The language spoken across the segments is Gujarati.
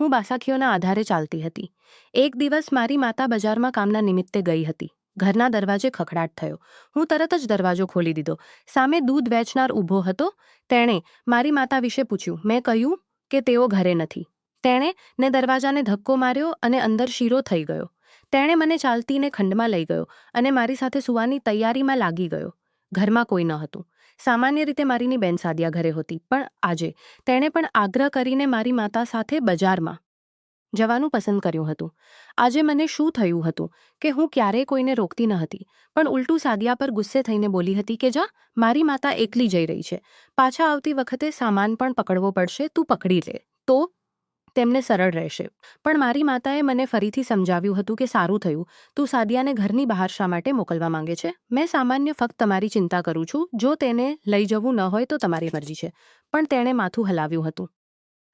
હું બાસાખીઓના આધારે ચાલતી હતી. એક દિવસ મારી માતા બજારમાં કામના નિમિત્તે ગઈ હતી. ઘરના દરવાજે ખખડાટ થયો. હું તરત જ દરવાજો ખોલી દીધો. સામે દૂધ વેચનાર ઊભો હતો. તેણે મારી માતા વિશે પૂછ્યું. મેં કહ્યું કે તેઓ ઘરે નથી. તેણે ને દરવાજાને ધક્કો માર્યો અને અંદર શીરો થઈ ગયો. તેણે મને ચાલતીને ખંડમાં લઈ ગયો અને મારી સાથે સૂવાની તૈયારીમાં લાગી ગયો. ઘરમાં કોઈ ન હતું. સામાન્ય રીતે મારીની બેન સાદિયા ઘરે હતી, પણ આજે તેણે પણ આગ્રહ કરીને મારી માતા સાથે બજારમાં જવાનું પસંદ કર્યું હતું. આજે મને શું થયું હતું કે હું ક્યારેય કોઈને રોકતી ન હતી, પણ ઉલટું સાદિયા પર ગુસ્સે થઈને બોલી હતી કે જા, મારી માતા એકલી જઈ રહી છે. પાછા આવતી વખતે સામાન પણ પકડવો પડશે, તું પકડી લે તો તેમને સરળ રહેશે. પણ મારી માતાએ મને ફરીથી સમજાવ્યું હતું કે સારું થયું, તું સાદિયાને ઘરની બહાર શા માટે મોકલવા માંગે છે? મેં સામાન્ય ફક્ત તમારી ચિંતા કરું છું. જો તેને લઈ જવું ન હોય તો તમારી મરજી છે. પણ તેણે માથું હલાવ્યું હતું.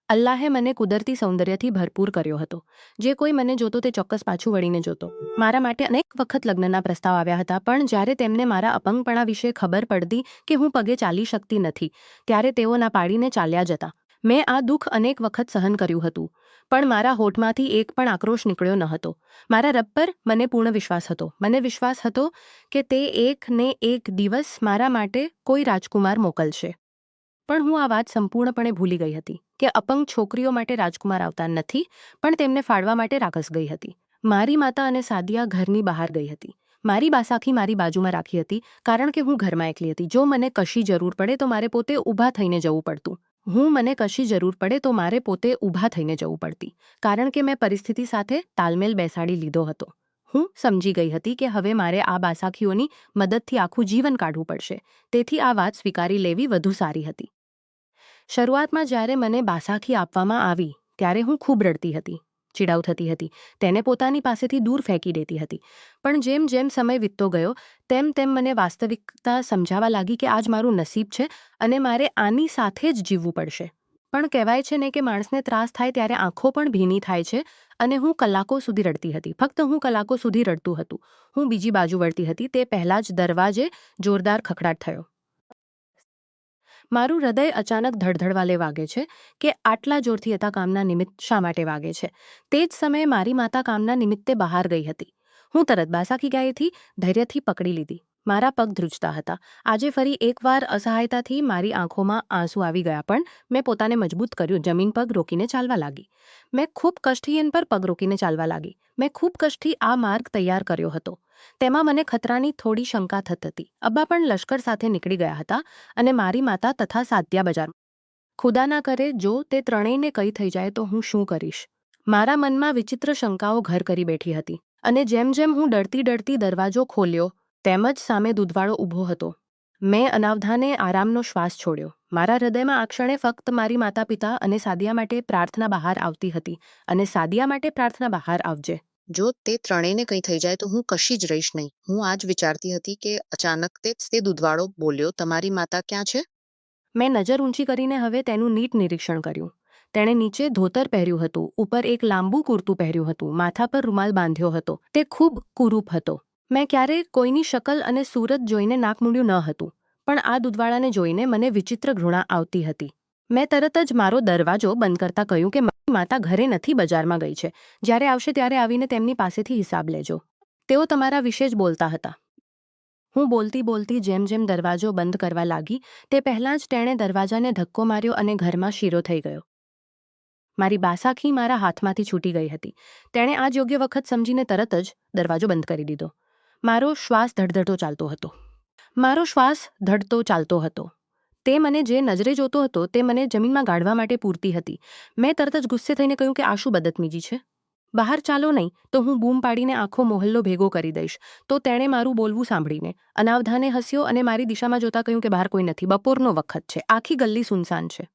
અલ્લાહે મને કુદરતી સૌંદર્યથી ભરપૂર કર્યો હતો. જે કોઈ મને જોતો તે ચોક્કસ પાછું વળીને જોતો. મારા માટે અનેક વખત લગ્નના પ્રસ્તાવ આવ્યા હતા, પણ જ્યારે તેમને મારા અપંગપણા વિશે ખબર પડતી કે હું પગે ચાલી શકતી નથી, ત્યારે તેઓ ના પાડીને ચાલ્યા જતા. મેં આ દુઃખ અનેક વખત સહન કર્યું હતું, પણ મારા હોઠમાંથી એક પણ આક્રોશ નીકળ્યો ન હતો. મારા રબ પર મને પૂર્ણ વિશ્વાસ હતો. મને વિશ્વાસ હતો કે તે એક ને એક દિવસ મારા માટે કોઈ રાજકુમાર મોકલશે. પણ હું આ વાત સંપૂર્ણપણે ભૂલી ગઈ હતી કે અપંગ છોકરીઓ માટે રાજકુમાર આવતા નથી, પણ તેમને ફાળવા માટે રાકસ ગઈ હતી. મારી માતા અને સાદિયા ઘરની બહાર ગઈ હતી. મારી બાસાખી મારી બાજુમાં રાખી હતી, કારણ કે હું ઘરમાં એકલી હતી. જો મને કશી જરૂર પડે તો મારે પોતે ઊભા થઈને જવું પડતું. કારણ કે મેં પરિસ્થિતિ સાથે તાલમેલ બેસાડી લીધો હતો. હું સમજી ગઈ હતી કે હવે મારે આ બાસાખીઓની મદદથી આખું જીવન કાઢવું પડશે. તેથી આ વાત સ્વીકારી લેવી વધુ સારી હતી. શરૂઆતમાં જ્યારે મને બાસાખી આપવામાં આવી ત્યારે હું ખૂબ રડતી હતી, ચીડાવ થતી હતી, તેને પોતાની પાસેથી દૂર ફેંકી દેતી હતી. પણ જેમ જેમ સમય વીતતો ગયો તેમ તેમ મને વાસ્તવિકતા સમજાવા લાગી કે આજ મારું નસીબ છે અને મારે આની સાથે જ જીવવું પડશે. પણ કહેવાય છે ને કે માણસને ત્રાસ થાય ત્યારે આંખો પણ ભીની થાય છે, અને હું કલાકો સુધી રડતી હતી. ફક્ત હું કલાકો સુધી રડતું હતું. હું બીજી બાજુ વળતી હતી તે પહેલાં જ દરવાજે જોરદાર ખખડાટ થયો. મારું હૃદય અચાનક ધડધડવાલે વાગે છે કે આટલા જોરથી હતા કામના નિમિત્ત શા માટે વાગે છે. તે જ સમયે મારી માતા કામના નિમિત્તે બહાર ગઈ હતી. હું તરત બાસાખી ગાયથી ધૈર્યથી પકડી લીધી. મારા પગ ધ્રુજતા હતા. આજે ફરી એકવાર અસહાયતાથી મારી આંખોમાં આંસુ આવી ગયા, પણ મેં પોતાને મજબૂત કર્યું. જમીન પગ રોકીને ચાલવા લાગી. મેં ખૂબ કષ્ટથી એન પર પગ રોકીને ચાલવા લાગી. મેં ખૂબ કષ્ટથી આ માર્ગ તૈયાર કર્યો હતો. તેમાં મને ખતરાની થોડી શંકા થતી હતી. અબ્બા પણ લશ્કર સાથે નીકળી ગયા હતા અને મારી માતા તથા સાદિયા બજાર. ખુદા ના કરે જો તે ત્રણેયને કંઈ થઈ જાય તો હું શું કરીશ? મારા મનમાં વિચિત્ર શંકાઓ ઘર કરી બેઠી હતી. અને જેમ જેમ હું ડરતી દરવાજો ખોલ્યો તેમ જ સામે દૂધવાળો ઊભો હતો. મેં અનાવધાને આરામનો શ્વાસ છોડ્યો. મારા હૃદયમાં આ ક્ષણે ફક્ત મારી માતા પિતા અને સાદિયા માટે પ્રાર્થના બહાર આવતી હતી. અને સાદિયા માટે પ્રાર્થના બહાર આવજે. જો તે ત્રણેયને કંઈ થઈ જાય તો હું કશી જ રહીશ નહીં. હું આજ વિચારતી હતી કે અચાનક તે દૂધવાળો બોલ્યો, તમારી માતા ક્યાં છે? મેં નજર ઊંચી કરીને હવે તેનું નીટ નિરીક્ષણ કર્યું. તેણે નીચે ધોતર પહેર્યું હતું, ઉપર એક લાંબુ કુર્તું પહેર્યું હતું, માથા પર રૂમાલ બાંધ્યો હતો. તે ખૂબ કુરૂપ હતો. મેં ક્યારેય કોઈની શકલ અને સુરત જોઈને નાક મૂંડ્યું ન હતું, પણ આ દૂધવાળાને જોઈને મને વિચિત્ર ઘૃણા આવતી હતી. મેં તરત જ મારો દરવાજો બંધ કરતા કહ્યું કે મારી માતા ઘરે નથી, બજારમાં ગઈ છે. જ્યારે આવશે ત્યારે આવીને તેમની પાસેથી હિસાબ લેજો. તેઓ તમારા વિશે જ બોલતા હતા. હું બોલતી જેમ જેમ દરવાજો બંધ કરવા લાગી તે પહેલાં જ તેણે દરવાજાને ધક્કો માર્યો અને ઘરમાં શીરો થઈ ગયો. મારી બાસાખી મારા હાથમાંથી છૂટી ગઈ હતી. તેણે આ જ યોગ્ય વખત સમજીને તરત જ દરવાજો બંધ કરી દીધો. મારો શ્વાસ ધડધડતો ચાલતો હતો. તે મને જે નજરે જોતો હતો તે મને જમીનમાં ગાળવા માટે પૂરતી હતી. મેં તરત જ ગુસ્સે થઈને કહ્યું કે આ શું બદતમીજી છે? બહાર ચાલો નહીં તો હું બૂમ પાડીને આખો મોહલ્લો ભેગો કરી દઈશ. તો તેણે મારું બોલવું સાંભળીને અનાવધાને હસ્યો અને મારી દિશામાં જોતા કહ્યું કે બહાર કોઈ નથી, બપોરનો વખત છે, આખી ગલ્લી સુનસાન છે.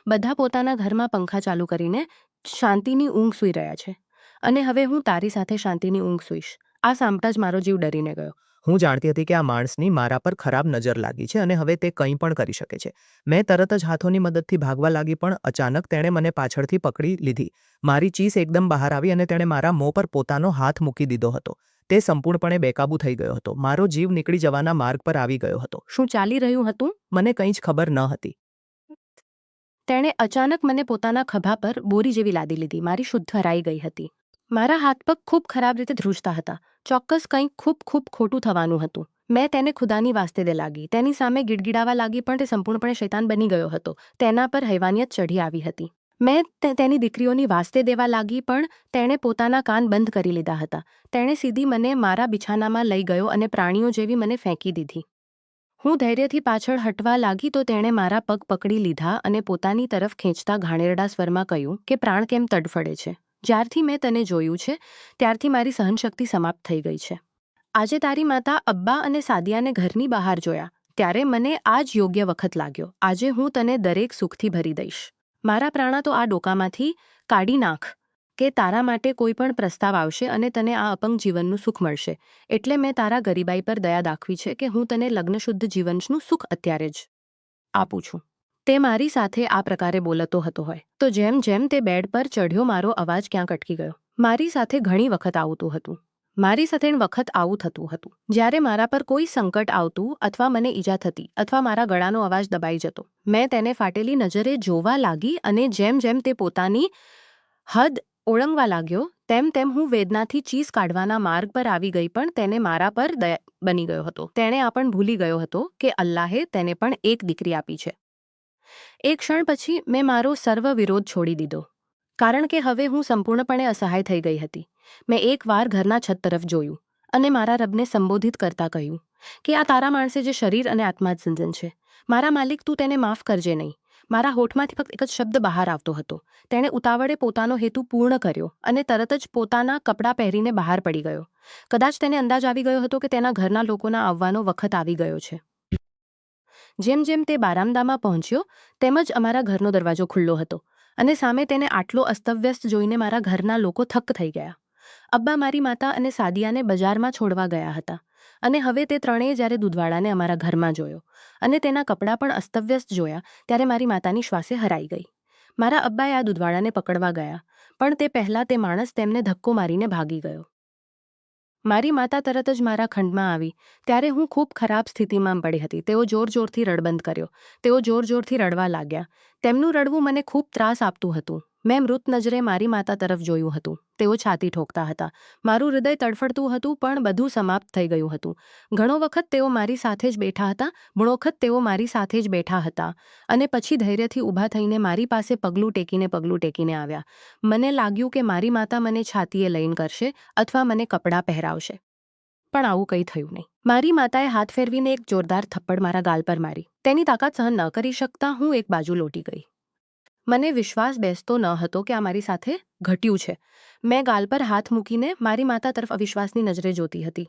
બધા પોતાના ઘરમાં પંખા ચાલુ કરીને શાંતિની ઊંઘ સૂઈ રહ્યા છે, અને હવે હું તારી સાથે શાંતિની ઊંઘ સૂઈશ. આ સાંભળતા જ મારો જીવ ડરીને ગયો. હું જાણતી હતી કે આ માણસની મારા પર ખરાબ નજર લાગી છે અને હવે તે કંઈ પણ કરી શકે છે. મેં તરત જ હાથોની મદદથી ભાગવા લાગી, પણ અચાનક તેણે મને પાછળથી પકડી લીધી. મારી ચીસ એકદમ બહાર આવી અને તેણે મારા મોં પર પોતાનો હાથ મૂકી દીધો હતો. તે સંપૂર્ણપણે બેકાબૂ થઈ ગયો હતો. મારો જીવ નીકળી જવાના માર્ગ પર આવી ગયો હતો. શું ચાલી રહ્યું હતું? મને કંઈ જ ખબર ન હતી. તેણે અચાનક મને પોતાના ખભા પર બોરી જેવી લાદી લીધી. મારી શુદ્ધ હરાઈ ગઈ હતી. મારા હાથ પગ ખૂબ ખરાબ રીતે ધ્રુજતા હતા. ચોક્કસ કંઈક ખૂબ ખૂબ ખોટું થવાનું હતું. મેં તેને ખુદાની વાસ્તે દે લાગી. તેની સામે ગીડગીડાવા લાગી, પણ તે સંપૂર્ણપણે શૈતાન બની ગયો હતો. તેના પર હૈવાનિયત ચઢી આવી હતી. મેં તેની દીકરીઓની વાસ્તે દેવા લાગી, પણ તેણે પોતાના કાન બંધ કરી લીધા હતા. તેણે સીધી મને મારા બિછાનામાં લઈ ગયો અને પ્રાણીઓ જેવી મને ફેંકી દીધી. હું ધૈર્યથી પાછળ હટવા લાગી તો તેણે મારા પગ પકડી લીધા અને પોતાની તરફ ખેંચતા ઘાણેરડા સ્વરમાં કહ્યું કે પ્રાણ કેમ તડફડે છે? જ્યારથી મેં તને જોયું છે ત્યારથી મારી સહનશક્તિ સમાપ્ત થઈ ગઈ છે. આજે તારી માતા અબ્બા અને સાદિયાને ઘરની બહાર જોયા ત્યારે મને આ જ યોગ્ય વખત લાગ્યો. આજે હું તને દરેક સુખથી ભરી દઈશ. મારા પ્રાણા તો આ ડોકામાંથી કાઢી નાખ કે તારા માટે કોઈ પણ પ્રસ્તાવ આવશે અને તને આ અપંગ જીવનનું સુખ મળશે. એટલે મેં તારા ગરીબાઈ પર દયા દાખવી છે કે હું તને લગ્નશુદ્ધ જીવનનું સુખ અત્યારે જ આપું છું. તે મારી સાથે આ પ્રકારે બોલતો હતો હોય તો જેમ જેમ તે બેડ પર ચઢ્યો મારો અવાજ ક્યાંક અટકી ગયો. મારી સાથે ઘણી વખત આવતું હતું. મારી સાથે વખત આવું થતું હતું. જ્યારે મારા પર કોઈ સંકટ આવતું અથવા મને ઈજા થતી અથવા મારા ગળાનો અવાજ દબાઈ જતો, મેં તેને ફાટેલી નજરે જોવા લાગી અને જેમ જેમ તે પોતાની હદ ઓળંગવા લાગ્યો તેમ તેમ હું વેદનાથી ચીસ કાઢવાના માર્ગ પર આવી ગઈ, પણ તેને મારા પર બની ગયો હતો. તેણે આ પણ ભૂલી ગયો હતો કે અલ્લાહે તેને પણ એક દીકરી આપી છે. એક ક્ષણ પછી મેં મારો સર્વ વિરોધ છોડી દીધો, કારણ કે હવે હું સંપૂર્ણપણે અસહાય થઈ ગઈ હતી. મેં એકવાર ઘરના છત તરફ જોયું અને મારા રબને સંબોધિત કરતા કહ્યું કે આ તારા માણસે જે શરીર અને આત્મા જ ઝંઝન છે. મારા માલિક, તું તેને માફ કરજે નહીં. મારા હોઠમાંથી ફક્ત એક જ શબ્દ બહાર આવતો હતો. તેણે ઉતાવળે પોતાનો હેતુ પૂર્ણ કર્યો અને તરત જ પોતાના કપડાં પહેરીને બહાર પડી ગયો. કદાચ તેને અંદાજ આવી ગયો હતો કે તેના ઘરના લોકોના આવવાનો વખત આવી ગયો છે. જેમ જેમ તે બારામદામાં પહોંચ્યો તેમ જ અમારા ઘરનો દરવાજો ખુલ્લો હતો અને સામે તેને આટલો અસ્તવ્યસ્ત જોઈને મારા ઘરના લોકો થક્ક થઈ ગયા. અબ્બા મારી માતા અને સાદિયાને બજારમાં છોડવા ગયા હતા અને હવે તે ત્રણેય જ્યારે દૂધવાળાને અમારા ઘરમાં જોયો અને તેના કપડાં પણ અસ્તવ્યસ્ત જોયા ત્યારે મારી માતાની શ્વાસે હરાઈ ગઈ. મારા અબ્બાએ આ દૂધવાળાને પકડવા ગયા, પણ તે પહેલાં તે માણસ તેમને ધક્કો મારીને ભાગી ગયો. મારી માતા તરત જ મારા ખંડમાં આવી ત્યારે હું ખૂબ ખરાબ સ્થિતિમાં પડી હતી. તેઓ જોર જોરથી રડબંધ કર્યો. તેઓ જોર જોરથી રડવા લાગ્યા. તેમનું રડવું મને ખૂબ ત્રાસ આપતું હતું. મેં મૃત નજરે મારી માતા તરફ જોયું હતું. તેઓ છાતી ઠોકતા હતા. મારું હૃદય તડફડતું હતું, પણ બધું સમાપ્ત થઈ ગયું હતું. ઘણો વખત તેઓ મારી સાથે જ બેઠા હતા. ઘણો વખત તેઓ મારી સાથે જ બેઠા હતા અને પછી ધૈર્યથી ઊભા થઈને મારી પાસે પગલું ટેકીને આવ્યા. મને લાગ્યું કે મારી માતા મને છાતીએ લઈને કરશે અથવા મને કપડાં પહેરાવશે, પણ આવું કંઈ થયું નહીં. મારી માતાએ હાથ ફેરવીને એક જોરદાર થપ્પડ મારા ગાલ પર મારી. તેની તાકાત સહન ન કરી શકતા હું એક બાજુ લોટી ગઈ. મને વિશ્વાસ બેસતો ન હતો કે આ મારી સાથે ઘટ્યું છે. મેં ગાલ પર હાથ મૂકીને મારી માતા તરફ અવિશ્વાસની નજરે જોતી હતી.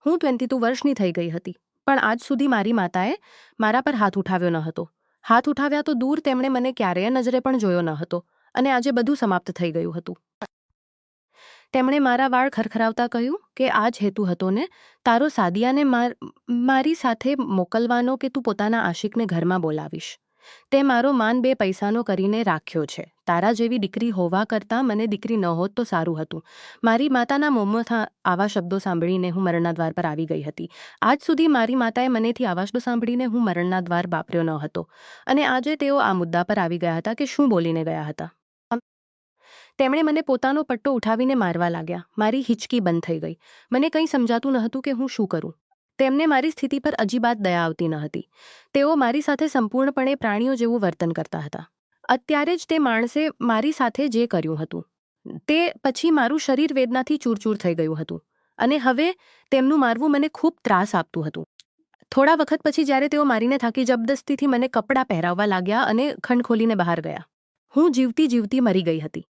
હું 22 વર્ષની થઈ ગઈ હતી, પણ આજ સુધી મારી માતાએ મારા પર હાથ ઉઠાવ્યો ન હતો. હાથ ઉઠાવ્યા તો દૂર, તેમણે મને ક્યારેય નજરે પણ જોયો ન હતો અને આજે બધું સમાપ્ત થઈ ગયું હતું. તેમણે મારા વાળ ખરખરાવતા કહ્યું કે આ જ હેતુ હતો ને તારો સાદિયાને મારી સાથે મોકલવાનો કે તું પોતાના આશિકને ઘરમાં બોલાવીશ. તે મારો માન 2 પૈસાનો કરીને રાખ્યો છે. તારા જેવી દીકરી હોવા કરતાં મને દીકરી ન હોત તો સારું હતું. મારી માતાના મોંમાંથી આવા શબ્દો સાંભળીને હું મરણના દ્વાર પર આવી ગઈ હતી. આજ સુધી મારી માતાએ મનેથી આવા શબ્દો સાંભળીને હું મરણના દ્વાર બાપર્યો ન હતો અને આજે તેઓ આ મુદ્દા પર આવી ગયા હતા કે શું બોલીને ગયા હતા. તેમણે મને પોતાનો પટ્ટો ઉઠાવીને મારવા લાગ્યા. મારી હિચકી બંધ થઈ ગઈ. મને કંઈ સમજાતું ન હતું કે હું શું કરું. તેમને મારી સ્થિતિ પર અજીબાત દયા આવતી ન હતી. તેઓ મારી સાથે સંપૂર્ણપણે પ્રાણીઓ જેવું વર્તન કરતા હતા. અત્યારે જ તે માણસે મારી સાથે જે કર્યું હતું તે પછી મારું શરીર વેદનાથી ચૂરચૂર થઈ ગયું હતું અને હવે તેમનું મારવું મને ખૂબ ત્રાસ આપતું હતું. થોડા વખત પછી જ્યારે તેઓ મારીને થાકી જબરદસ્તીથી મને કપડાં પહેરાવવા લાગ્યા અને ખંડ ખોલીને બહાર ગયા. હું જીવતી જીવતી મરી ગઈ હતી.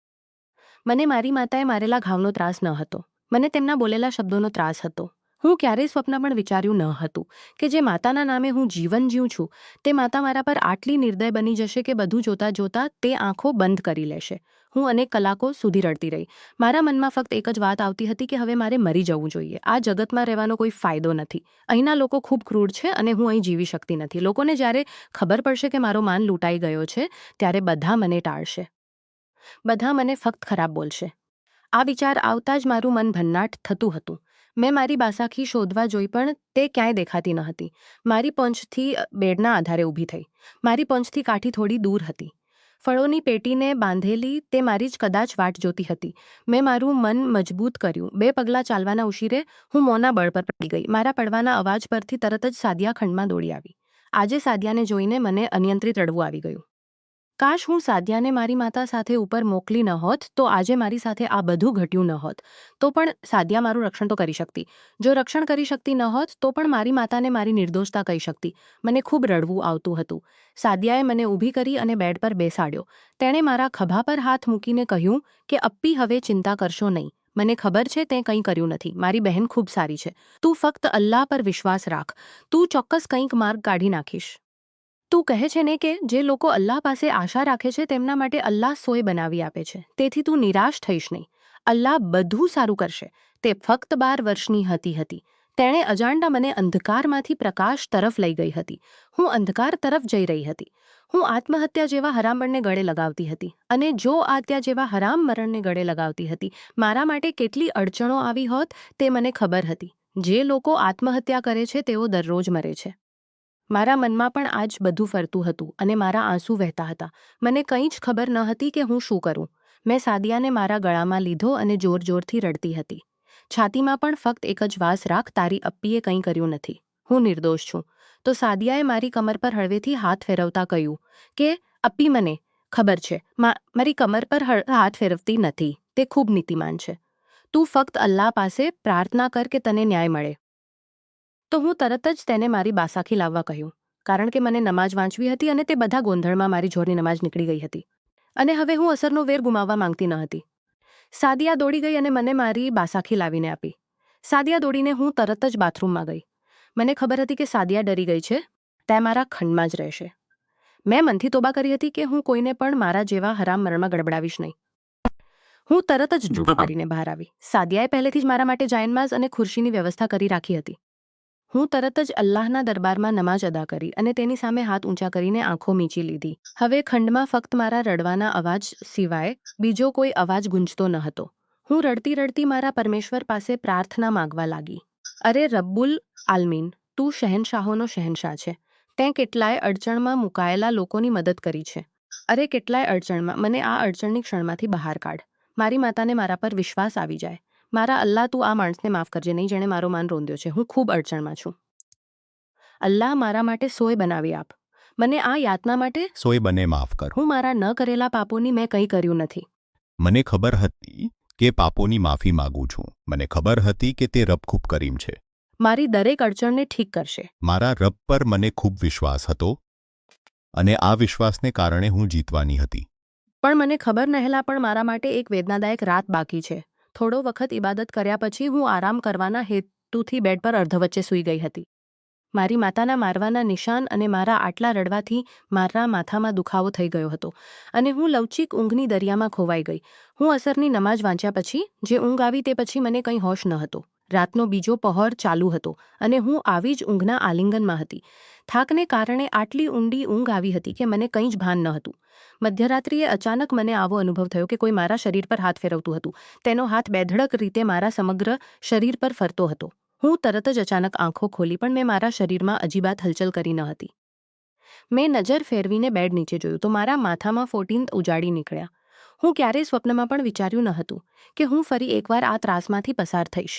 મને મારી માતાએ મારેલા ઘાવનો ત્રાસ ન હતો. મને તેમના બોલેલા શબ્દોનો ત્રાસ હતો. હું ક્યારેય સ્વપ્ન પણ વિચાર્યું ન હતું કે જે માતાના નામે હું જીવન જીવું છું તે માતા મારા પર આટલી નિર્દય બની જશે કે બધું જોતા જોતા તે આંખો બંધ કરી લેશે. હું અનેક કલાકો સુધી રડતી રહી. મારા મનમાં ફક્ત એક જ વાત આવતી હતી કે હવે મારે મરી જવું જોઈએ. આ જગતમાં રહેવાનો કોઈ ફાયદો નથી. અહીંના લોકો ખૂબ ક્રૂર છે અને હું અહીં જીવી શકતી નથી. લોકોને જ્યારે ખબર પડશે કે મારો માન લૂંટાઈ ગયો છે ત્યારે બધા મને ટાળશે. બધા મને ફક્ત ખરાબ બોલશે. આ વિચાર આવતા જ મારું મન ભન્નાટ થતું હતું. મેં મારી બાસાખી શોધવા જોઈ, પણ તે ક્યાંય દેખાતી ન હતી. મારી પહોંચથી બેડના આધારે ઊભી થઈ. મારી પહોંચથી કાઠી થોડી દૂર હતી. ફળોની પેટીને બાંધેલી તે મારી જ કદાચ વાટ જોતી હતી. મેં મારું મન મજબૂત કર્યું. 2 પગલાં ચાલવાના ઉશીરે હું મોંના બળ પર પડી ગઈ. મારા પડવાના અવાજ પરથી તરત જ સાદિયા ખંડમાં દોડી આવી. આજે સાદિયાને જોઈને મને અનિયંત્રિત રડવું આવી ગયું. કાશ હું સાદિયાને મારી માતા સાથે ઉપર મોકલી ન હોત તો આજે મારી સાથે આ બધું ઘટ્યું ન હોત. તો પણ સાદિયા મારું રક્ષણ તો કરી શકતી. જો રક્ષણ કરી શકતી ન હોત તો પણ મારી માતાને મારી નિર્દોષતા કહી શકતી. મને ખૂબ રડવું આવતું હતું. સાદિયાએ મને ઊભી કરી અને બેડ પર બેસાડ્યો. તેણે મારા ખભા પર હાથ મૂકીને કહ્યું કે અપ્પી હવે ચિંતા કરશો નહીં. મને ખબર છે તે કંઈ કર્યું નથી. મારી બહેન ખૂબ સારી છે. તું ફક્ત અલ્લાહ પર વિશ્વાસ રાખ. તું ચોક્કસ કંઈક માર્ગ કાઢી નાખીશ. તું કહે છે ને કે જે લોકો અલ્લાહ પાસે આશા રાખે છે તેમના માટે અલ્લાહ સોય બનાવી આપે છે. તેથી તું નિરાશ થઈશ નહીં. અલ્લાહ બધું સારું કરશે. તે ફક્ત 12 વર્ષની હતી. તેણે અજાણતા મને અંધકારમાંથી પ્રકાશ તરફ લઈ ગઈ હતી. હું અંધકાર તરફ જઈ રહી હતી. હું આત્મહત્યા જેવા હરામ મરણને ગળે લગાવતી હતી. અને જો આત્યા જેવા હરામ મરણને ગળે લગાવતી હતી મારા માટે કેટલી અડચણો આવી હોત તે મને ખબર હતી. જે લોકો આત્મહત્યા કરે છે તેઓ દરરોજ મરે છે. મારા મનમાં પણ આ જ બધું ફરતું હતું અને મારા આંસુ વહેતા હતા. મને કંઈ જ ખબર ન હતી કે હું શું કરું. મેં સાદિયાને મારા ગળામાં લીધો અને જોરથી રડતી હતી. છાતીમાં પણ ફક્ત એક જ વાસ રાખ, તારી અપ્પીએ કંઈ કર્યું નથી. હું નિર્દોષ છું. તો સાદિયાએ મારી કમર પર હળવેથી હાથ ફેરવતા કહ્યું કે અપ્પી મને ખબર છે મારી કમર પર હાથ ફેરવતી નથી. તે ખૂબ નીતિમાન છે. તું ફક્ત અલ્લાહ પાસે પ્રાર્થના કર કે તને ન્યાય મળે. તો હું તરત જ તેને મારી બાસાખી લાવવા કહ્યું. કારણ કે મને નમાજ વાંચવી હતી અને તે બધા ગોંધળમાં મારી જોરની નમાજ નીકળી ગઈ હતી. અને હવે હું અસરનો વેર ગુમાવવા માંગતી ન હતી. સાદિયા દોડી ગઈ અને મને મારી બાસાખી લાવીને આપી. સાદિયા દોડીને હું તરત જ બાથરૂમમાં ગઈ. મને ખબર હતી કે સાદિયા ડરી ગઈ છે. તે મારા ખંડમાં જ રહેશે. મેં મનથી તોબા કરી હતી કે હું કોઈને પણ મારા જેવા હરામ મરણમાં ગડબડાવીશ નહીં. હું તરત જ જૂઠ કરીને બહાર આવી. સાદિયાએ પહેલેથી જ મારા માટે જાયનમાઝ અને ખુરશીની વ્યવસ્થા કરી રાખી હતી. હું તરત જ અલ્લાહના દરબારમાં નમાજ અદા કરી અને તેની સામે હાથ ઊંચા કરીને આંખો મીચી લીધી. હવે ખંડમાં ફક્ત મારા રડવાના અવાજ સિવાય બીજો કોઈ અવાજ ગુંજતો ન હતો. હું રડતી મારા પરમેશ્વર પાસે પ્રાર્થના માંગવા લાગી. અરે રબ્બુલ આલમીન, તું શહેનશાહોનો શહેનશાહ છે. તેં કેટલાય અડચણમાં મુકાયેલા લોકોની મદદ કરી છે. અરે કેટલાય અડચણમાં. મને આ અડચણની ક્ષણમાંથી બહાર કાઢ. મારી માતાને મારા પર વિશ્વાસ આવી જાય. મારા અલ્લાહ, તું આ માણસને માફ કરજે નહીં જેણે મારો માન રોંદ્યો છે. હું ખૂબ અડચણમાં છું. અલ્લાહ, મારા માટે સોય બનાવી આપ. મને આ યાતના માટે સોય બને માફ કર. હું મારા ન કરેલા પાપોની મેં કંઈ કર્યું નથી. મને ખબર હતી કે પાપોની માફી માગું છું. મને ખબર હતી કે તે રબ ખૂબ કરીમ છે. મારી દરેક અડચણને ઠીક કરશે. મારા રબ પર મને ખૂબ વિશ્વાસ હતો અને આ વિશ્વાસને કારણે હું જીતવાની હતી. પણ મને ખબર નહેલા પણ મારા માટે એક વેદનાદાયક રાત બાકી છે. થોડો વખત ઇબાદત કર્યા પછી હું આરામ કરવાના હેતુથી બેડ પર અર્ધવચ્ચે સૂઈ ગઈ હતી. મારી માતાના મારવાના નિશાન અને મારા આટલા રડવાથી મારા માથામાં દુખાવો થઈ ગયો હતો અને હું લવચીક ઊંઘની દરિયામાં ખોવાઈ ગઈ. હું અસરની નમાજ વાંચ્યા પછી જે ઊંઘ આવી તે પછી મને કંઈ હોશ ન હતો. રાતનો બીજો પહોર ચાલુ હતો અને હું આવી જ ઊંઘના આલિંગનમાં હતી. થાકને કારણે આટલી ઊંડી ઊંઘ આવી હતી કે મને કંઈ જ ભાન ન હતું. મધ્યરાત્રિએ અચાનક મને આવો અનુભવ થયો કે કોઈ મારા શરીર પર હાથ ફેરવતું હતું. તેનો હાથ બેધડક રીતે મારા સમગ્ર શરીર પર ફરતો હતો. હું તરત જ અચાનક આંખો ખોલી પણ મેં મારા શરીરમાં અજીબાત હલચલ કરી ન હતી. મેં નજર ફેરવીને બેડ નીચે જોયું તો મારા માથામાં 14 ઉજાડી નીકળ્યા. હું ક્યારેય સ્વપ્નમાં પણ વિચાર્યું ન હતું કે હું ફરી એકવાર આ ત્રાસમાંથી પસાર થઈશ.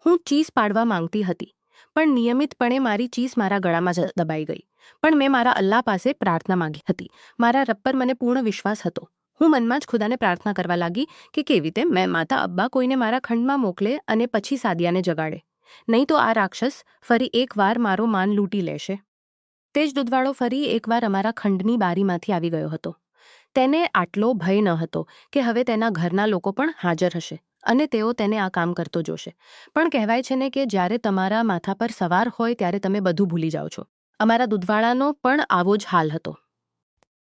હું ચીસ પાડવા માંગતી હતી પણ નિયમિતપણે મારી ચીસ મારા ગળામાં જ દબાઈ ગઈ. પણ મેં મારા અલ્લાહ પાસે પ્રાર્થના માંગી હતી. મારા રબ પર મને પૂર્ણ વિશ્વાસ હતો. હું મનમાં જ ખુદાને પ્રાર્થના કરવા લાગી કે કેવી રીતે મેં માતા અબ્બા કોઈને મારા ખંડમાં મોકલે અને પછી સાદિયાને જગાડે. નહીં તો આ રાક્ષસ ફરી એકવાર મારો માન લૂંટી લેશે. તે જ દૂધવાળો ફરી એકવાર અમારા ખંડની બારીમાંથી આવી ગયો હતો. તેને આટલો ભય ન હતો કે હવે તેના ઘરના લોકો પણ હાજર હશે અને તેઓ તેને આ કામ કરતો જોશે. પણ કહેવાય છે ને કે જ્યારે તમારા માથા પર સવાર હોય ત્યારે તમે બધું ભૂલી જાઓ છો. અમારા દૂધવાળાનો પણ આવો જ હાલ હતો.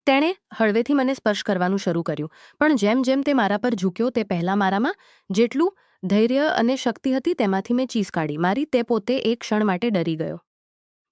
તેણે હળવેથી મને સ્પર્શ કરવાનું શરૂ કર્યું પણ જેમ જેમ તે મારા પર ઝૂક્યો તે પહેલાં મારામાં જેટલું ધૈર્ય અને શક્તિ હતી તેમાંથી મેં ચીસ કાઢી મારી. તે પોતે એક ક્ષણ માટે ડરી ગયો.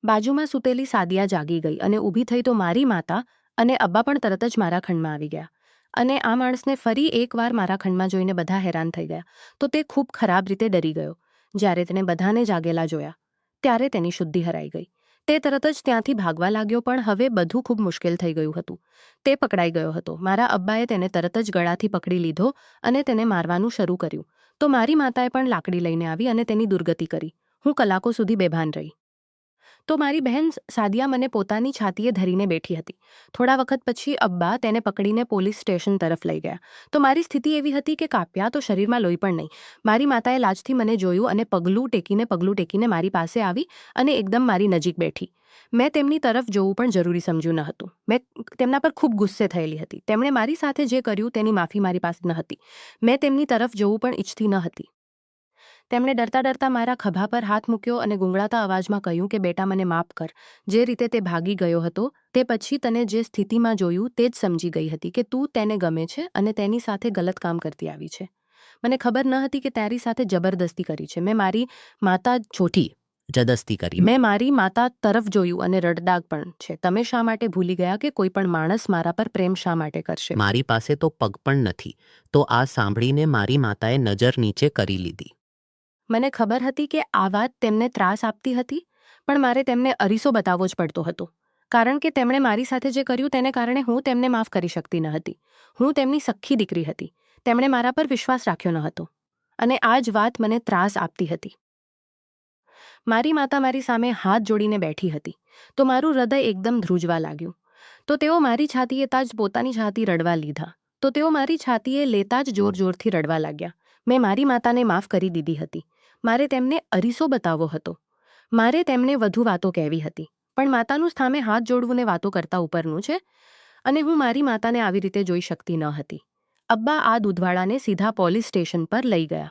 બાજુમાં સૂતેલી સાદિયા જાગી ગઈ અને ઊભી થઈ તો મારી માતા અને અબ્બા પણ તરત જ મારા ખંડમાં આવી ગયા. અને આ માણસને ફરી એકવાર મારા ખંડમાં જોઈને બધા હેરાન થઈ ગયા તો તે ખૂબ ખરાબ રીતે ડરી ગયો. જ્યારે તેને બધાને જાગેલા જોયા ત્યારે તેની શુદ્ધિ હરાઈ ગઈ. તે તરત જ ત્યાંથી ભાગવા લાગ્યો, પણ હવે બધું ખૂબ મુશ્કેલ થઈ ગયું હતું. તે પકડાઈ ગયો હતો. મારા અબ્બાએ તેને તરત જ ગળાથી પકડી લીધો અને તેને મારવાનું શરૂ કર્યું. તો મારી માતાએ પણ લાકડી લઈને આવી અને તેની દુર્ગતિ કરી. હું કલાકો સુધી બેભાન રહી. તો મારી બહેન સાદિયા મને પોતાની છાતીએ ધરીને બેઠી હતી. થોડા વખત પછી અબ્બા તેને પકડીને પોલીસ સ્ટેશન તરફ લઈ ગયા. તો મારી સ્થિતિ એવી હતી કે કાપ્યા તો શરીરમાં લોહી પણ નહીં. મારી માતાએ લાજથી મને જોયું અને પગલું ટેકીને મારી પાસે આવી અને એકદમ મારી નજીક બેઠી. મેં તેમની તરફ જોવું પણ જરૂરી સમજ્યું ન હતું. મેં તેમના પર ખૂબ ગુસ્સે થયેલી હતી. તેમણે મારી સાથે જે કર્યું તેની માફી મારી પાસે ન હતી. મેં તેમની તરફ જોવું પણ ઈચ્છતી ન હતી. તેમણે ડરતા મારા ખભા પર હાથ મૂક્યો અને ગુંગળાતા અવાજમાં કહ્યું કે બેટા, મને માફ કર. જે રીતે તે ભાગી ગયો હતો તે પછી તને જે સ્થિતિમાં જોયું તે જ સમજી ગઈ હતી કે તું તેને ગમે છે અને તેની સાથે ગલત કામ કરતી આવી છે. મને ખબર ન હતી કે તારી સાથે જબરદસ્તી કરી છે. મેં મારી માતા તરફ જોયું અને રડડાગ પણ છે. તમે શા માટે ભૂલી ગયા કે કોઈ પણ માણસ મારા પર પ્રેમ શા માટે કરશે? મારી પાસે તો પગ પણ નથી. તો આ સાંભળીને મારી માતાએ નજર નીચે કરી લીધી. મને ખબર હતી કે આ વાત તેમને ત્રાસ આપતી હતી, પણ મારે તેમને અરીસો બતાવવો જ પડતો હતો. કારણ કે તેમણે મારી સાથે જે કર્યું તેને કારણે હું તેમને માફ કરી શકતી ન હતી. હું તેમની સખ્ખી દીકરી હતી. તેમણે મારા પર વિશ્વાસ રાખ્યો ન હતો અને આ જ વાત મને ત્રાસ આપતી હતી. મારી માતા મારી સામે હાથ જોડીને બેઠી હતી. તો મારું હૃદય એકદમ ધ્રુજવા લાગ્યું. તો તેઓ મારી છાતીએ પોતાની છાતી રડવા લીધા. તો તેઓ મારી છાતીએ લેતા જ જોરથી રડવા લાગ્યા. મેં મારી માતાને માફ કરી દીધી હતી. મારે તેમને અરીસો બતાવવો હતો. મારે તેમને વધુ વાતો કહેવી હતી. પણ માતાનું સામે હાથ જોડવું ને વાતો કરતા ઉપરનું છે અને હું મારી માતાને આવી રીતે જોઈ શકતી ન હતી. અબ્બા આ દૂધવાળાને સીધા પોલીસ સ્ટેશન પર લઈ ગયા.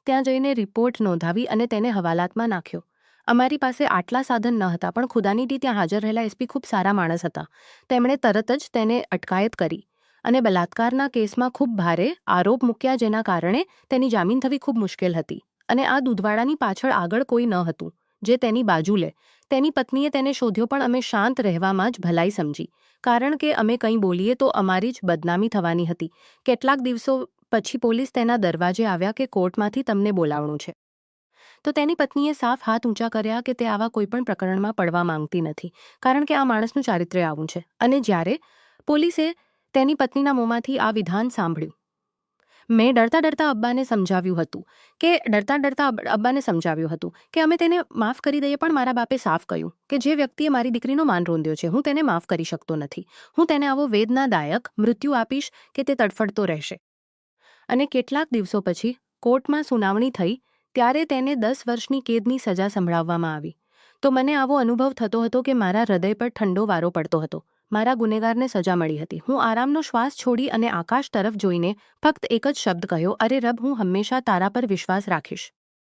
ત્યાં જઈને રિપોર્ટ નોંધાવી અને તેને હવાલાતમાં નાખ્યો. અમારી પાસે આટલા સાધન ન હતા, પણ ખુદાનીથી ત્યાં હાજર રહેલા એસપી ખૂબ સારા માણસ હતા. તેમણે તરત જ તેને અટકાયત કરી અને બલાત્કારના કેસમાં ખૂબ ભારે આરોપ મૂક્યા, જેના કારણે તેની જામીન થવી ખૂબ મુશ્કેલ હતી. અને આ દૂધવાળાની પાછળ આગળ કોઈ ન હતું જે તેની બાજુ લે. તેની પત્નીએ તેને શોધ્યો, પણ અમે શાંત રહેવામાં જ ભલાઈ સમજી, કારણ કે અમે કંઈ બોલીએ તો અમારી જ બદનામી થવાની હતી. કેટલાક દિવસો પછી પોલીસ તેના દરવાજે આવ્યા કે કોર્ટમાંથી તમને બોલાવવાનું છે. તો તેની પત્નીએ સાફ હાથ ઊંચા કર્યા કે તે આવા કોઈપણ પ્રકરણમાં પડવા માંગતી નથી, કારણ કે આ માણસનું ચારિત્ર્ય આવું છે. અને જ્યારે પોલીસે તેની પત્નીના મોંમાંથી આ વિધાન સાંભળ્યું, મેં ડરતા અબ્બાને સમજાવ્યું હતું કે અમે તેને માફ કરી દઈએ, પણ મારા બાપે સાફ કહ્યું કે જે વ્યક્તિએ મારી દીકરીનો માન રોંદ્યો છે, હું તેને માફ કરી શકતો નથી. હું તેને આવો વેદનાદાયક મૃત્યુ આપીશ કે તે તડફડતો રહેશે. અને કેટલાક દિવસો પછી કોર્ટમાં સુનાવણી થઈ ત્યારે તેને 10 વર્ષની કેદની સજા સંભળાવવામાં આવી. તો મને આવો અનુભવ થતો હતો કે મારા હૃદય પર ઠંડો વારો પડતો હતો. મારા ગુનેગારને સજા મળી હતી. હું આરામનો શ્વાસ છોડી અને આકાશ તરફ જોઈને ફક્ત એક જ શબ્દ કહ્યો, અરે રબ, હું હંમેશા તારા પર વિશ્વાસ રાખીશ.